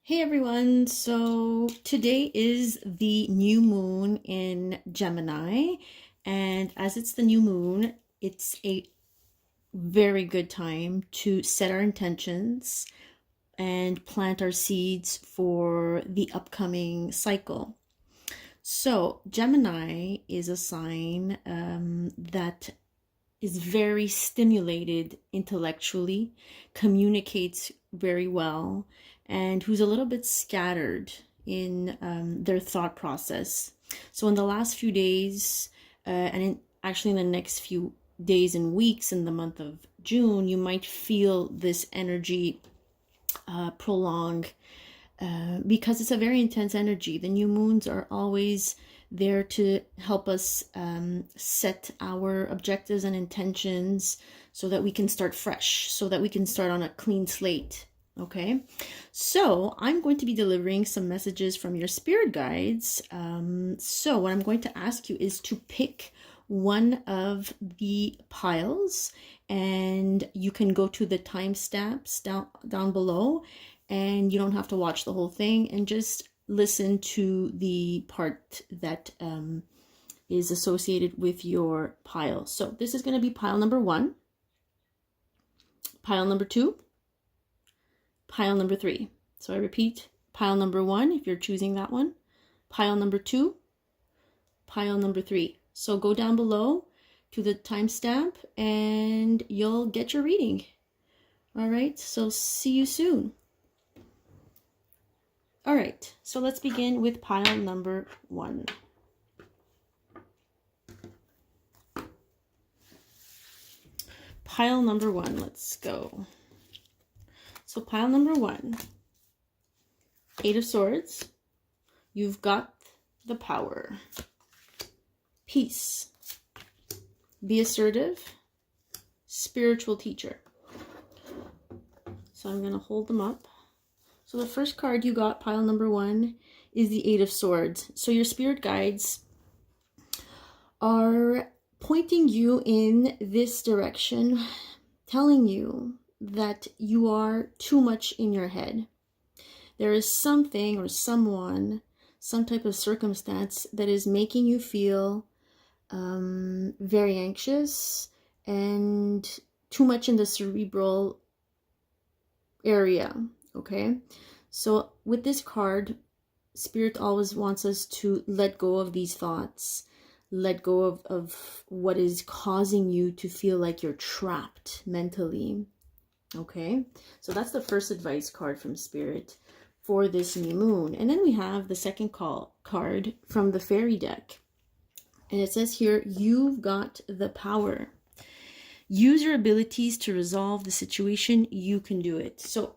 Hey everyone, so today is the new moon in Gemini, and as it's the new moon, it's a very good time to set our intentions and plant our seeds for the upcoming cycle. So, Gemini is a sign that is very stimulated intellectually, communicates very well, and who's a little bit scattered in their thought process. So in the last few days, actually in the next few days and weeks in the month of June, you might feel this energy prolong because it's a very intense energy. The new moons are always there to help us set our objectives and intentions so that we can start fresh, so that we can start on a clean slate. Okay, so I'm going to be delivering some messages from your spirit guides. So what I'm going to ask you is to pick one of the piles, and you can go to the timestamps down below, and you don't have to watch the whole thing, and just listen to the part that is associated with your pile. So this is going to be pile number 1, pile number 2, pile number 3. So I repeat, pile number 1 if you're choosing that one, pile number 2, pile number 3. So go down below to the timestamp and you'll get your reading. All right, so see you soon. All right, so let's begin with pile number 1. Pile number 1, let's go. So pile number 1, 8 of Swords. You've got the power. Peace. Be assertive. Spiritual teacher. So I'm going to hold them up. So the first card you got, pile number 1, is the 8 of Swords. So your spirit guides are pointing you in this direction, telling you that you are too much in your head. There is something or someone, some type of circumstance that is making you feel very anxious and too much in the cerebral area. Okay, so with this card, Spirit always wants us to let go of these thoughts, let go of what is causing you to feel like you're trapped mentally. Okay, so that's the first advice card from Spirit for this new moon. And then we have the second card from the fairy deck. And it says here, you've got the power. Use your abilities to resolve the situation. You can do it. So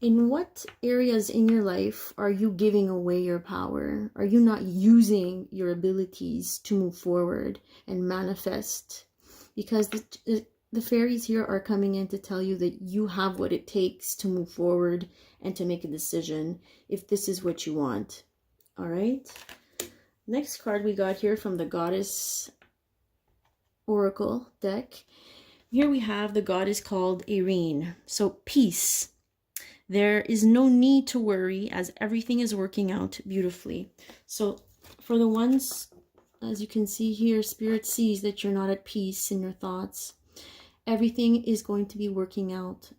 in what areas in your life are you giving away your power? Are you not using your abilities to move forward and manifest? Because the fairies here are coming in to tell you that you have what it takes to move forward and to make a decision if this is what you want. All right. Next card we got here from the Goddess Oracle deck. Here we have the goddess called Irene. So peace. There is no need to worry as everything is working out beautifully. So for the ones, as you can see here, Spirit sees that you're not at peace in your thoughts. Everything is going to be working out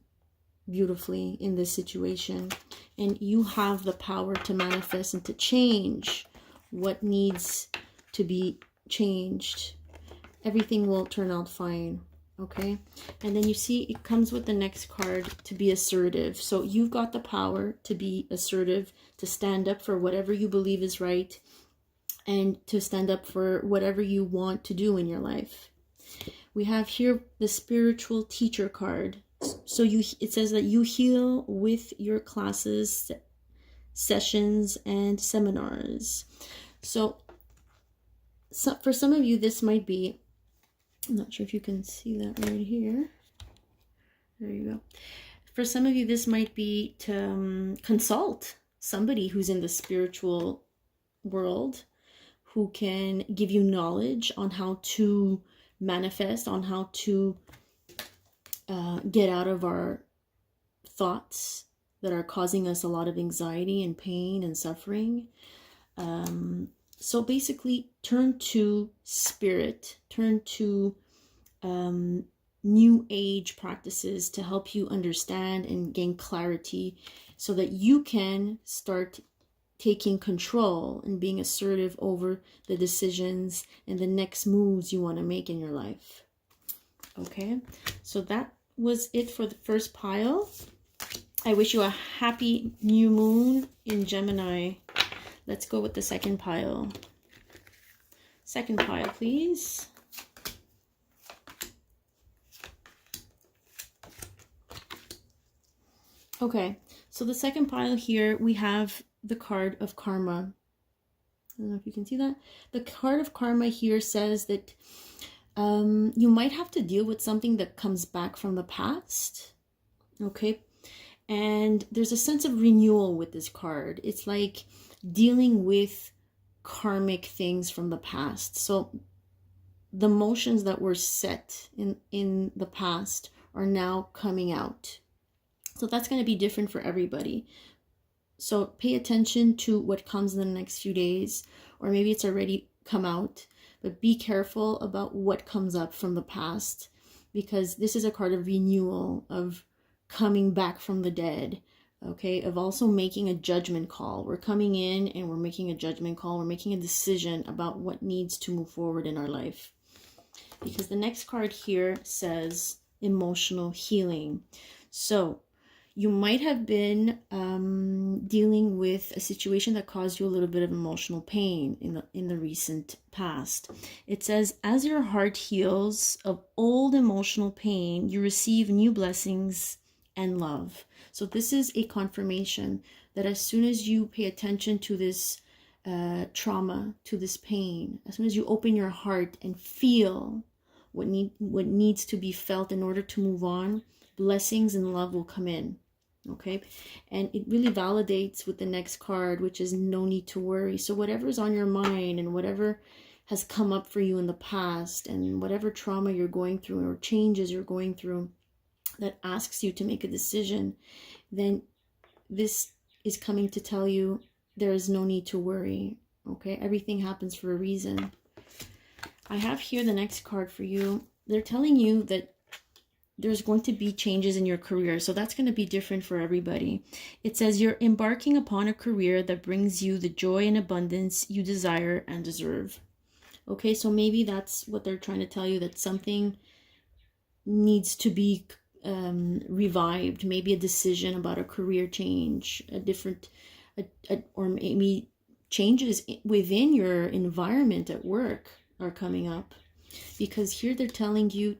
beautifully in this situation. And you have the power to manifest and to change what needs to be changed. Everything will turn out fine. Okay, and then you see it comes with the next card, to be assertive. So you've got the power to be assertive, to stand up for whatever you believe is right, and to stand up for whatever you want to do in your life. We have here the spiritual teacher card. So it says that you heal with your classes, sessions, and seminars. So for some of you, this might be, I'm not sure if you can see that right here. There you go. For some of you, this might be to consult somebody who's in the spiritual world, who can give you knowledge on how to manifest, on how to get out of our thoughts that are causing us a lot of anxiety and pain and suffering. So basically, turn to spirit, turn to new age practices to help you understand and gain clarity so that you can start taking control and being assertive over the decisions and the next moves you want to make in your life. Okay, so that was it for the first pile. I wish you a happy new moon in Gemini. Let's go with the second pile. Second pile, please. Okay, so the second pile here, we have the card of karma. I don't know if you can see that. The card of karma here says that you might have to deal with something that comes back from the past. Okay, and there's a sense of renewal with this card. It's like dealing with karmic things from the past. So the motions that were set in the past are now coming out. So that's going to be different for everybody. So pay attention to what comes in the next few days, or maybe it's already come out, but be careful about what comes up from the past, because this is a card of renewal, of coming back from the dead, okay, of also making a judgment call. We're coming in and we're making a judgment call. We're making a decision about what needs to move forward in our life. Because the next card here says emotional healing. So you might have been dealing with a situation that caused you a little bit of emotional pain in the recent past. It says, as your heart heals of old emotional pain, you receive new blessings and love. So this is a confirmation that as soon as you pay attention to this trauma, to this pain, as soon as you open your heart and feel what needs to be felt in order to move on, blessings and love will come in. Okay, and it really validates with the next card, which is no need to worry. So whatever is on your mind and whatever has come up for you in the past, and whatever trauma you're going through or changes you're going through that asks you to make a decision, then this is coming to tell you there is no need to worry. Okay, everything happens for a reason. I have here the next card for you. They're telling you that there's going to be changes in your career. So that's going to be different for everybody. It says you're embarking upon a career that brings you the joy and abundance you desire and deserve. Okay, so maybe that's what they're trying to tell you, that something needs to be revived. Maybe a decision about a career change, or maybe changes within your environment at work are coming up. Because here they're telling you,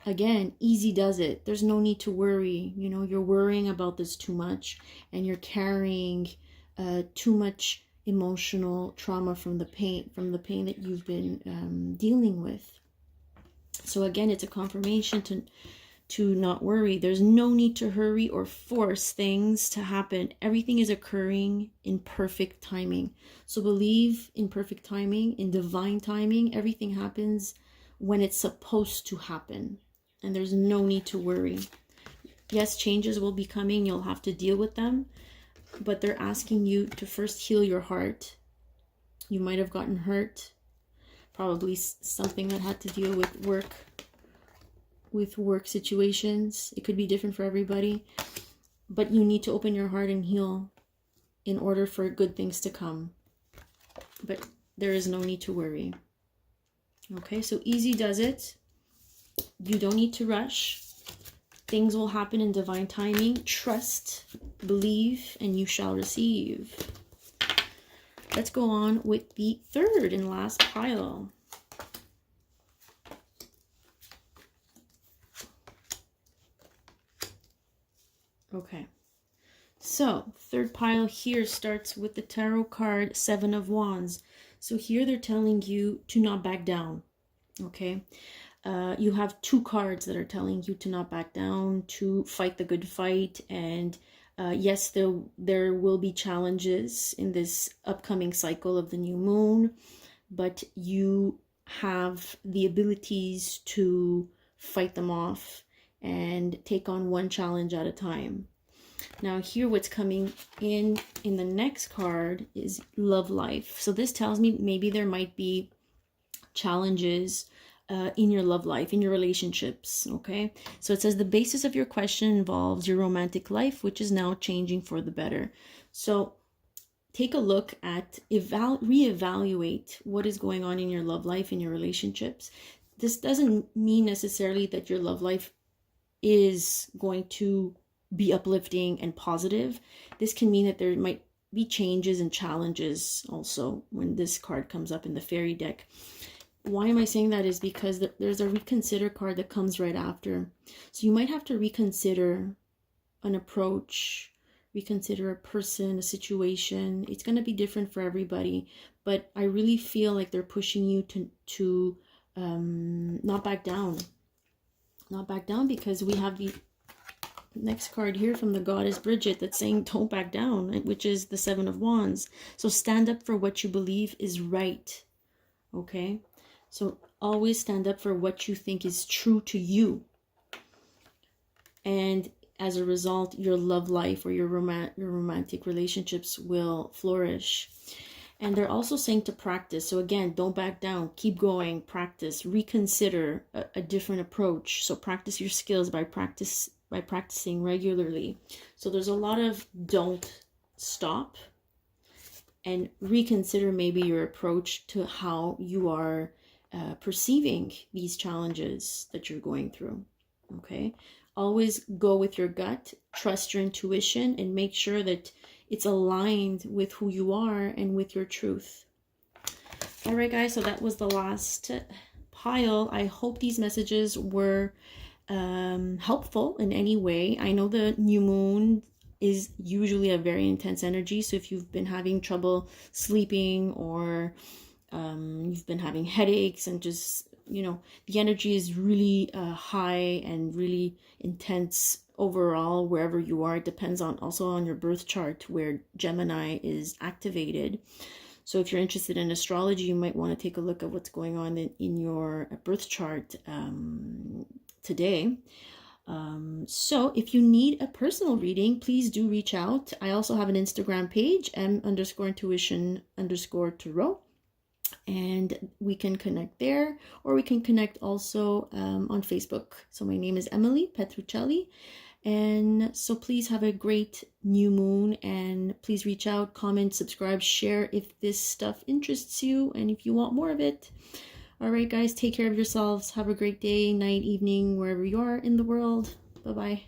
again, easy does it. There's no need to worry. You know, you're worrying about this too much, and you're carrying too much emotional trauma from the pain that you've been dealing with. So again, it's a confirmation to not worry. There's no need to hurry or force things to happen. Everything is occurring in perfect timing. So believe in perfect timing, in divine timing. Everything happens when it's supposed to happen. And there's no need to worry. Yes, changes will be coming. You'll have to deal with them. But they're asking you to first heal your heart. You might have gotten hurt. Probably something that had to deal with work situations. It could be different for everybody. But you need to open your heart and heal in order for good things to come. But there is no need to worry. Okay, so easy does it. You don't need to rush. Things will happen in divine timing. Trust, believe, and you shall receive. Let's go on with the third and last pile. Okay, so third pile here starts with the tarot card Seven of Wands. So here they're telling you to not back down. Okay, you have two cards that are telling you to not back down, to fight the good fight. And yes, there will be challenges in this upcoming cycle of the new moon, but you have the abilities to fight them off and take on one challenge at a time. Now here what's coming in the next card is love life. So this tells me maybe there might be challenges in your love life, in your relationships, okay? So it says the basis of your question involves your romantic life, which is now changing for the better. So take a look at, reevaluate what is going on in your love life, in your relationships. This doesn't mean necessarily that your love life is going to be uplifting and positive. This can mean that there might be changes and challenges also when this card comes up in the fairy deck. Why am I saying that is because there's a reconsider card that comes right after. So you might have to reconsider an approach, reconsider a person, a situation. It's going to be different for everybody, but I really feel like they're pushing you to not back down. Not back down, because we have the next card here from the goddess Bridget that's saying don't back down, which is the Seven of Wands. So stand up for what you believe is right. Okay? So always stand up for what you think is true to you. And as a result, your love life or your romantic relationships will flourish. And they're also saying to practice. So again, don't back down. Keep going. Practice. Reconsider a different approach. So practice your skills by practicing regularly. So there's a lot of don't stop and reconsider maybe your approach to how you are perceiving these challenges that you're going through. Okay? Always go with your gut, trust your intuition, and make sure that it's aligned with who you are and with your truth. All right, guys, so that was the last pile. I hope these messages were helpful in any way. I know the new moon is usually a very intense energy, so if you've been having trouble sleeping or you've been having headaches and just, you know, the energy is really high and really intense overall wherever you are. It depends on also on your birth chart where Gemini is activated. So if you're interested in astrology, you might want to take a look at what's going on in your birth chart today. So if you need a personal reading, please do reach out. I also have an Instagram page, m_intuition_tarot. And we can connect there, or we can connect also on Facebook. So my name is Emily Petruccelli, and so please have a great new moon, and please reach out, comment, subscribe, share if this stuff interests you and if you want more of it. All right, guys, take care of yourselves. Have a great day, night, evening, wherever you are in the world. Bye-bye.